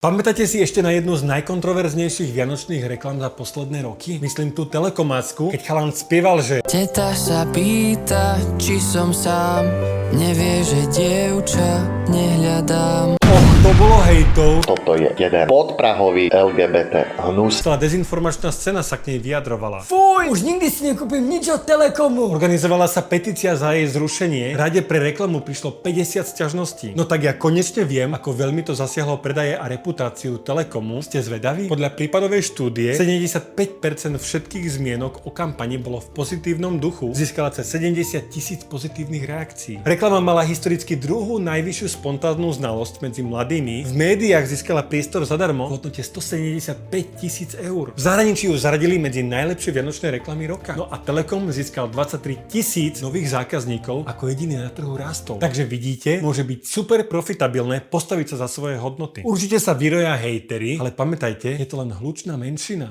Pamätáte si ešte na jednu z najkontroverznejších vianočných reklam za posledné roky? Myslím tú Telekomásku, keď chalan spieval, že Teta sa pýta, či som sám, nevie, že dievča nehľadám. to bolo hejtov. Toto je jeden podprahový LGBT hnus. Celá dezinformačná scéna sa k nej vyjadrovala. Fuj, už nikdy si nekúpim nič od Telekomu. Organizovala sa petícia za jej zrušenie. Rade pre reklamu prišlo 50 sťažností. No tak ja konečne viem, ako veľmi to zasiahlo predaje a reputáciu Telekomu. Ste zvedaví? Podľa prípadovej štúdie 75% všetkých zmienok o kampani bolo v pozitívnom duchu. Získala cez 70 000 pozitívnych reakcií. Reklama mala historicky druhú najvyššiu spontánnu znalosť medzi mladými. V médiách získala priestor zadarmo v hodnote 175 000 eur. V zahraničí ju zaradili medzi najlepšie vianočné reklamy roka. No a Telekom získal 23 000 nových zákazníkov, ako jediný na trhu rástol. Takže vidíte, môže byť super profitabilné postaviť sa za svoje hodnoty. Určite sa vyroja hejteri, ale pamätajte, je to len hlučná menšina.